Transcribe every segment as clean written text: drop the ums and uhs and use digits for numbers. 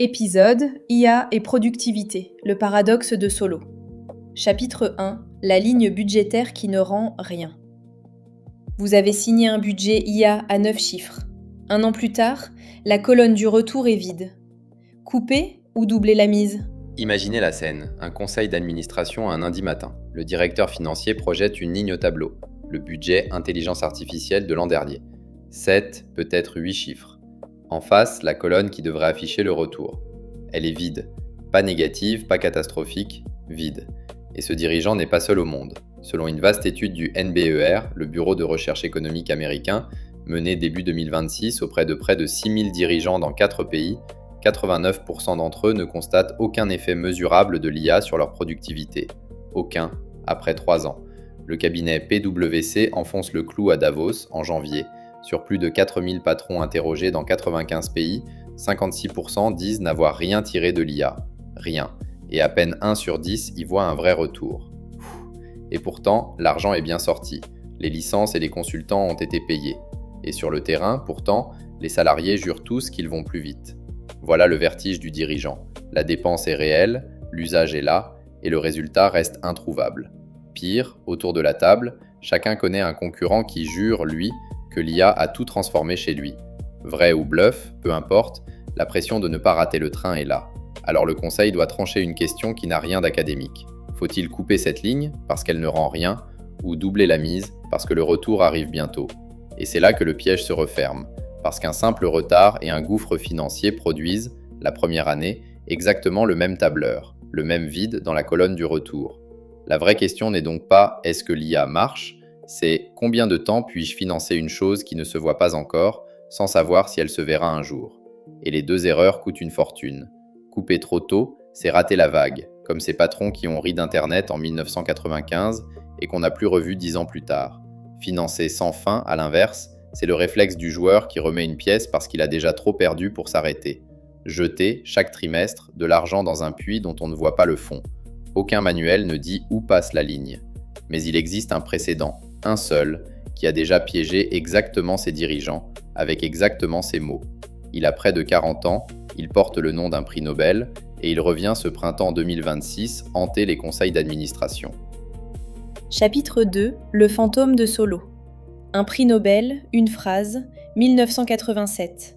Épisode IA et productivité, le paradoxe de Solow. Chapitre 1, la ligne budgétaire qui ne rend rien. Vous avez signé un budget IA à 9 chiffres. 1 an plus tard, la colonne du retour est vide. Couper ou doubler la mise ? Imaginez la scène, un conseil d'administration un lundi matin. Le directeur financier projette une ligne au tableau, le budget intelligence artificielle de l'an dernier. 7, peut-être 8 chiffres. En face, la colonne qui devrait afficher le retour. Elle est vide. Pas négative, pas catastrophique, vide. Et ce dirigeant n'est pas seul au monde. Selon une vaste étude du NBER, le Bureau de recherche économique américain, menée début 2026 auprès de près de 6000 dirigeants dans 4 pays, 89% d'entre eux ne constatent aucun effet mesurable de l'IA sur leur productivité. Aucun, après 3 ans. Le cabinet PwC enfonce le clou à Davos en janvier. Sur plus de 4000 patrons interrogés dans 95 pays, 56% disent n'avoir rien tiré de l'IA. Rien. Et à peine 1 sur 10 y voit un vrai retour. Et pourtant, l'argent est bien sorti. Les licences et les consultants ont été payés. Et sur le terrain, pourtant, les salariés jurent tous qu'ils vont plus vite. Voilà le vertige du dirigeant. La dépense est réelle, l'usage est là, et le résultat reste introuvable. Pire, autour de la table, chacun connaît un concurrent qui jure, lui, que l'IA a tout transformé chez lui. Vrai ou bluff, peu importe, la pression de ne pas rater le train est là. Alors le conseil doit trancher une question qui n'a rien d'académique. Faut-il couper cette ligne parce qu'elle ne rend rien, ou doubler la mise parce que le retour arrive bientôt ? Et c'est là que le piège se referme, parce qu'un simple retard et un gouffre financier produisent, la première année, exactement le même tableur, le même vide dans la colonne du retour. La vraie question n'est donc pas « est-ce que l'IA marche ?», c'est « combien de temps puis-je financer une chose qui ne se voit pas encore, sans savoir si elle se verra un jour ?» Et les deux erreurs coûtent une fortune. Couper trop tôt, c'est rater la vague, comme ces patrons qui ont ri d'Internet en 1995 et qu'on n'a plus revu 10 ans plus tard. Financer sans fin, à l'inverse, c'est le réflexe du joueur qui remet une pièce parce qu'il a déjà trop perdu pour s'arrêter. Jeter, chaque trimestre, de l'argent dans un puits dont on ne voit pas le fond. Aucun manuel ne dit où passe la ligne. Mais il existe un précédent, un seul, qui a déjà piégé exactement ses dirigeants, avec exactement ces mots. Il a près de 40 ans, il porte le nom d'un prix Nobel, et il revient ce printemps 2026 hanter les conseils d'administration. Chapitre 2, le fantôme de Solow. Un prix Nobel, une phrase, 1987.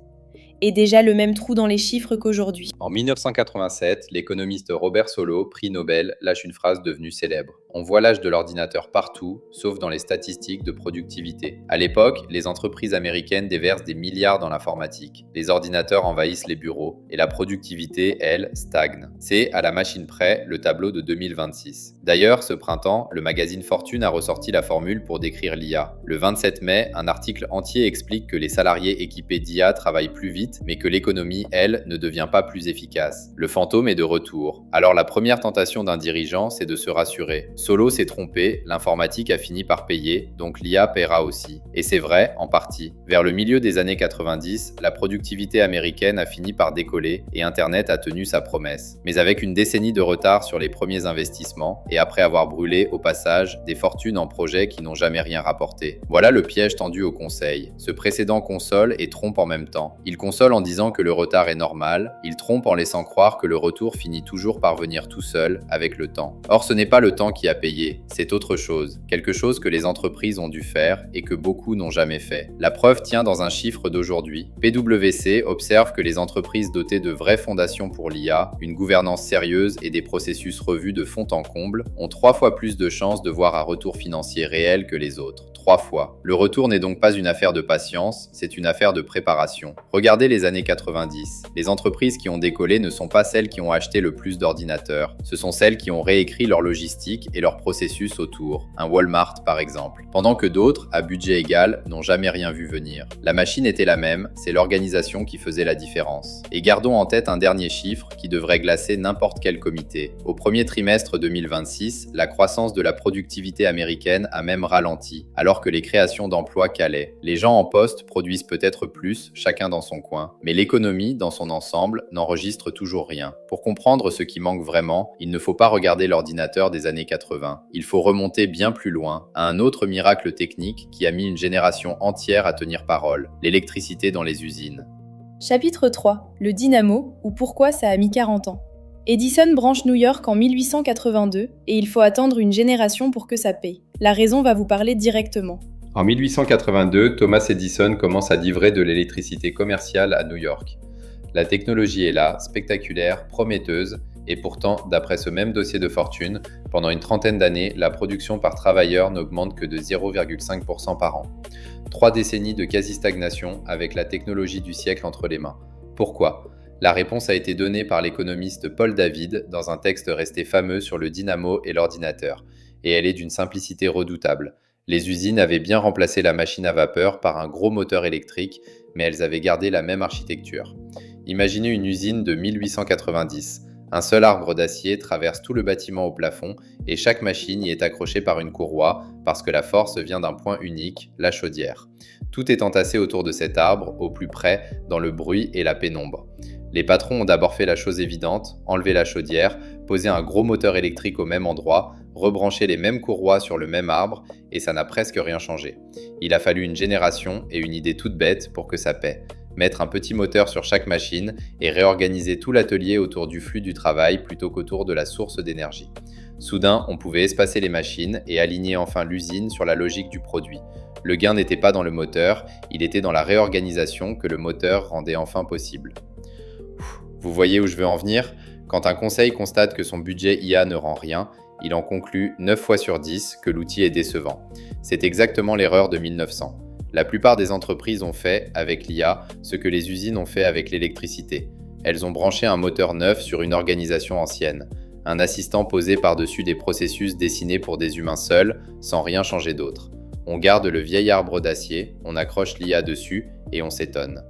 Et déjà le même trou dans les chiffres qu'aujourd'hui. En 1987, l'économiste Robert Solow, prix Nobel, lâche une phrase devenue célèbre. On voit l'âge de l'ordinateur partout, sauf dans les statistiques de productivité. À l'époque, les entreprises américaines déversent des milliards dans l'informatique. Les ordinateurs envahissent les bureaux, et la productivité, elle, stagne. C'est, à la machine près, le tableau de 2026. D'ailleurs, ce printemps, le magazine Fortune a ressorti la formule pour décrire l'IA. Le 27 mai, un article entier explique que les salariés équipés d'IA travaillent plus vite, mais que l'économie, elle, ne devient pas plus efficace. Le fantôme est de retour. Alors la première tentation d'un dirigeant, c'est de se rassurer. Solow s'est trompé, l'informatique a fini par payer, donc l'IA paiera aussi. Et c'est vrai, en partie. Vers le milieu des années 90, la productivité américaine a fini par décoller et Internet a tenu sa promesse. Mais avec une décennie de retard sur les premiers investissements, et après avoir brûlé, au passage, des fortunes en projets qui n'ont jamais rien rapporté. Voilà le piège tendu au conseil. Ce précédent console et trompe en même temps. Il console en disant que le retard est normal, il trompe en laissant croire que le retour finit toujours par venir tout seul, avec le temps. Or ce n'est pas le temps qui a payé, c'est autre chose, quelque chose que les entreprises ont dû faire et que beaucoup n'ont jamais fait. La preuve tient dans un chiffre d'aujourd'hui. PwC observe que les entreprises dotées de vraies fondations pour l'IA, une gouvernance sérieuse et des processus revus de fond en comble, ont 3 fois plus de chances de voir un retour financier réel que les autres. 3 fois. Le retour n'est donc pas une affaire de patience, c'est une affaire de préparation. Regardez les années 90. Les entreprises qui ont décollé ne sont pas celles qui ont acheté le plus d'ordinateurs. Ce sont celles qui ont réécrit leur logistique et leur processus autour. Un Walmart par exemple. Pendant que d'autres, à budget égal, n'ont jamais rien vu venir. La machine était la même, c'est l'organisation qui faisait la différence. Et gardons en tête un dernier chiffre qui devrait glacer n'importe quel comité. Au premier trimestre 2026, la croissance de la productivité américaine a même ralenti, alors que les créations d'emplois calaient. Les gens en poste produisent peut-être plus, chacun dans son coin, mais l'économie, dans son ensemble, n'enregistre toujours rien. Pour comprendre ce qui manque vraiment, il ne faut pas regarder l'ordinateur des années 80. Il faut remonter bien plus loin, à un autre miracle technique qui a mis une génération entière à tenir parole, l'électricité dans les usines. Chapitre 3. Le dynamo, ou pourquoi ça a mis 40 ans. Edison branche New York en 1882 et il faut attendre une génération pour que ça paye. La raison va vous parler directement. En 1882, Thomas Edison commence à livrer de l'électricité commerciale à New York. La technologie est là, spectaculaire, prometteuse, et pourtant, d'après ce même dossier de fortune, pendant une trentaine d'années, la production par travailleur n'augmente que de 0,5% par an. 3 décennies de quasi-stagnation avec la technologie du siècle entre les mains. Pourquoi ? La réponse a été donnée par l'économiste Paul David dans un texte resté fameux sur le dynamo et l'ordinateur, et elle est d'une simplicité redoutable. Les usines avaient bien remplacé la machine à vapeur par un gros moteur électrique, mais elles avaient gardé la même architecture. Imaginez une usine de 1890. Un seul arbre d'acier traverse tout le bâtiment au plafond et chaque machine y est accrochée par une courroie parce que la force vient d'un point unique, la chaudière. Tout est entassé autour de cet arbre, au plus près, dans le bruit et la pénombre. Les patrons ont d'abord fait la chose évidente, enlevé la chaudière, posé un gros moteur électrique au même endroit, rebranché les mêmes courroies sur le même arbre, et ça n'a presque rien changé. Il a fallu une génération et une idée toute bête pour que ça paie. Mettre un petit moteur sur chaque machine et réorganiser tout l'atelier autour du flux du travail plutôt qu'autour de la source d'énergie. Soudain, on pouvait espacer les machines et aligner enfin l'usine sur la logique du produit. Le gain n'était pas dans le moteur, il était dans la réorganisation que le moteur rendait enfin possible. Vous voyez où je veux en venir ? Quand un conseil constate que son budget IA ne rend rien, il en conclut 9 fois sur 10 que l'outil est décevant. C'est exactement l'erreur de 1900. La plupart des entreprises ont fait, avec l'IA, ce que les usines ont fait avec l'électricité. Elles ont branché un moteur neuf sur une organisation ancienne, un assistant posé par-dessus des processus dessinés pour des humains seuls, sans rien changer d'autre. On garde le vieil arbre d'acier, on accroche l'IA dessus et on s'étonne.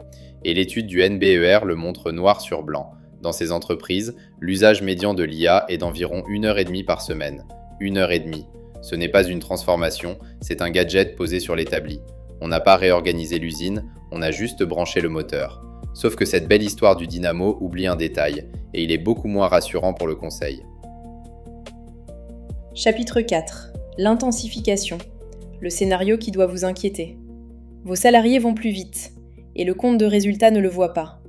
Et l'étude du NBER le montre noir sur blanc. Dans ces entreprises, l'usage médian de l'IA est d'environ 1h30 par semaine. 1h30. Ce n'est pas une transformation, c'est un gadget posé sur l'établi. On n'a pas réorganisé l'usine, on a juste branché le moteur. Sauf que cette belle histoire du dynamo oublie un détail, et il est beaucoup moins rassurant pour le conseil. Chapitre 4. L'intensification. Le scénario qui doit vous inquiéter. Vos salariés vont plus vite, et le compte de résultat ne le voit pas.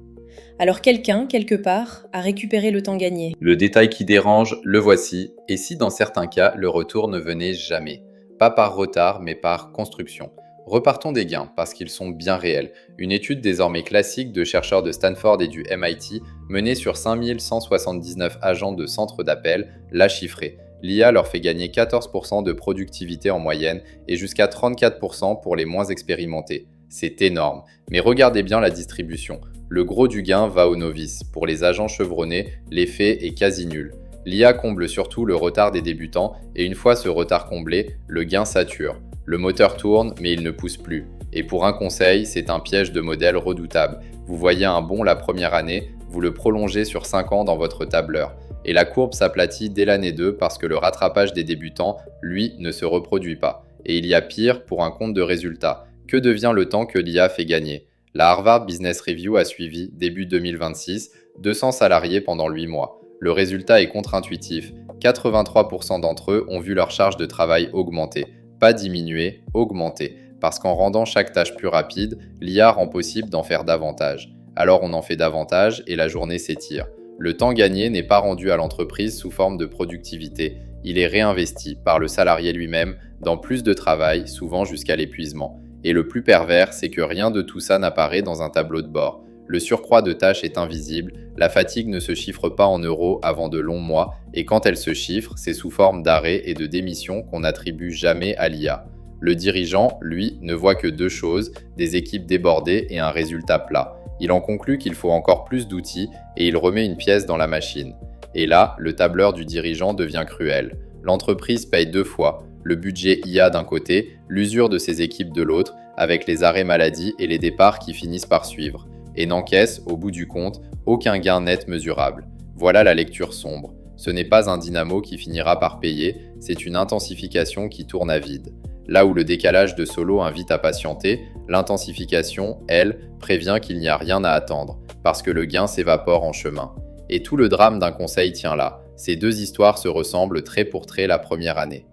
Alors quelqu'un, quelque part, a récupéré le temps gagné. Le détail qui dérange, le voici, et si dans certains cas, le retour ne venait jamais. Pas par retard, mais par construction. Repartons des gains, parce qu'ils sont bien réels. Une étude désormais classique de chercheurs de Stanford et du MIT, menée sur 5179 agents de centres d'appel, l'a chiffré. L'IA leur fait gagner 14% de productivité en moyenne et jusqu'à 34% pour les moins expérimentés. C'est énorme, mais regardez bien la distribution. Le gros du gain va aux novices. Pour les agents chevronnés, l'effet est quasi nul. L'IA comble surtout le retard des débutants et une fois ce retard comblé, le gain sature. Le moteur tourne, mais il ne pousse plus. Et pour un conseil, c'est un piège de modèle redoutable. Vous voyez un bond la première année, vous le prolongez sur 5 ans dans votre tableur. Et la courbe s'aplatit dès l'année 2 parce que le rattrapage des débutants, lui, ne se reproduit pas. Et il y a pire pour un compte de résultats. Que devient le temps que l'IA fait gagner ? La Harvard Business Review a suivi, début 2026, 200 salariés pendant 8 mois. Le résultat est contre-intuitif. 83% d'entre eux ont vu leur charge de travail augmenter. Pas diminuer, augmenter. Parce qu'en rendant chaque tâche plus rapide, l'IA rend possible d'en faire davantage. Alors on en fait davantage et la journée s'étire. Le temps gagné n'est pas rendu à l'entreprise sous forme de productivité. Il est réinvesti par le salarié lui-même dans plus de travail, souvent jusqu'à l'épuisement. Et le plus pervers, c'est que rien de tout ça n'apparaît dans un tableau de bord. Le surcroît de tâches est invisible, la fatigue ne se chiffre pas en euros avant de longs mois, et quand elle se chiffre, c'est sous forme d'arrêt et de démission qu'on n'attribue jamais à l'IA. Le dirigeant, lui, ne voit que 2 choses, des équipes débordées et un résultat plat. Il en conclut qu'il faut encore plus d'outils et il remet une pièce dans la machine. Et là, le tableur du dirigeant devient cruel. L'entreprise paye 2 fois, le budget IA d'un côté, l'usure de ses équipes de l'autre, avec les arrêts maladie et les départs qui finissent par suivre, et n'encaisse, au bout du compte, aucun gain net mesurable. Voilà la lecture sombre. Ce n'est pas un dynamo qui finira par payer, c'est une intensification qui tourne à vide. Là où le décalage de Solow invite à patienter, l'intensification, elle, prévient qu'il n'y a rien à attendre, parce que le gain s'évapore en chemin. Et tout le drame d'un conseil tient là. Ces 2 histoires se ressemblent trait pour trait la première année.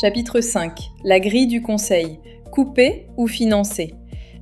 Chapitre 5. La grille du conseil. Couper ou financer ?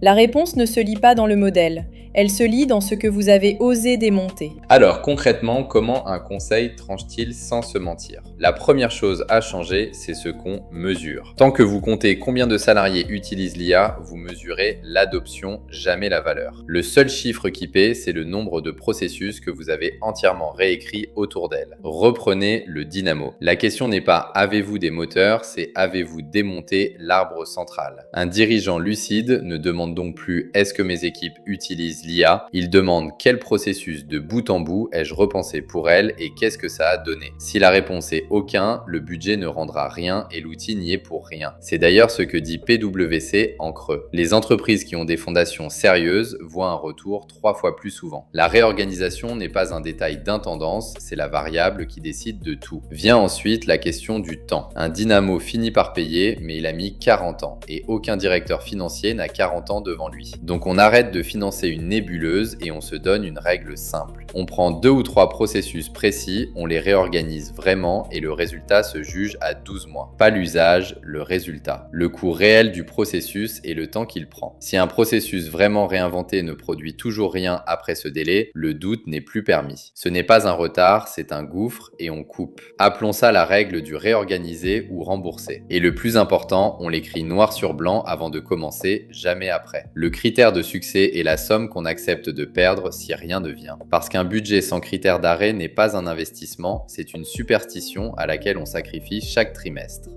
La réponse ne se lit pas dans le modèle, elle se lit dans ce que vous avez osé démonter. Alors concrètement, comment un conseil tranche-t-il sans se mentir? La première chose à changer, c'est ce qu'on mesure. Tant que vous comptez combien de salariés utilisent l'IA, vous mesurez l'adoption, jamais la valeur. Le seul chiffre qui paie, c'est le nombre de processus que vous avez entièrement réécrits autour d'elle. Reprenez le dynamo. La question n'est pas avez-vous des moteurs, c'est avez-vous démonté l'arbre central. Un dirigeant lucide ne demande donc plus est-ce que mes équipes utilisent l'IA, il demande quel processus de bout en bout ai-je repensé pour elle et qu'est-ce que ça a donné. Si la réponse est aucun, le budget ne rendra rien et l'outil n'y est pour rien. C'est d'ailleurs ce que dit PwC en creux. Les entreprises qui ont des fondations sérieuses voient un retour 3 fois plus souvent. La réorganisation n'est pas un détail d'intendance, c'est la variable qui décide de tout. Vient ensuite la question du temps. Un dynamo finit par payer, mais il a mis 40 ans et aucun directeur financier n'a 40 ans devant lui. Donc on arrête de financer une nébuleuse et on se donne une règle simple. On prend 2 ou 3 processus précis, on les réorganise vraiment et le résultat se juge à 12 mois. Pas l'usage, le résultat. Le coût réel du processus et le temps qu'il prend. Si un processus vraiment réinventé ne produit toujours rien après ce délai, le doute n'est plus permis. Ce n'est pas un retard, c'est un gouffre et on coupe. Appelons ça la règle du réorganiser ou rembourser. Et le plus important, on l'écrit noir sur blanc avant de commencer, jamais après. Le critère de succès est la somme qu'on accepte de perdre si rien ne vient. Parce qu'un budget sans critère d'arrêt n'est pas un investissement, c'est une superstition à laquelle on sacrifie chaque trimestre.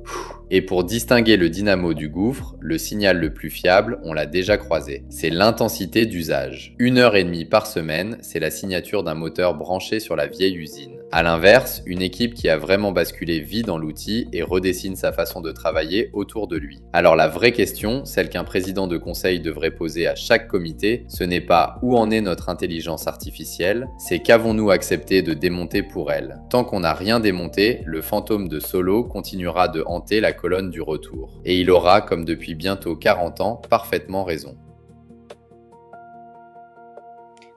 Et pour distinguer le dynamo du gouffre, le signal le plus fiable, on l'a déjà croisé. C'est l'intensité d'usage. 1h30 par semaine, c'est la signature d'un moteur branché sur la vieille usine. A l'inverse, une équipe qui a vraiment basculé vit dans l'outil et redessine sa façon de travailler autour de lui. Alors la vraie question, celle qu'un président de conseil devrait poser à chaque comité, ce n'est pas où en est notre intelligence artificielle, c'est qu'avons-nous accepté de démonter pour elle. Tant qu'on n'a rien démonté, le fantôme de Solo continuera de hanter la colonne du retour. Et il aura, comme depuis bientôt 40 ans, parfaitement raison.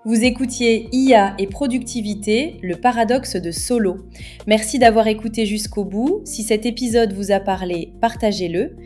Vous écoutiez IA et productivité, le paradoxe de Solo. Merci d'avoir écouté jusqu'au bout. Si cet épisode vous a parlé, partagez-le.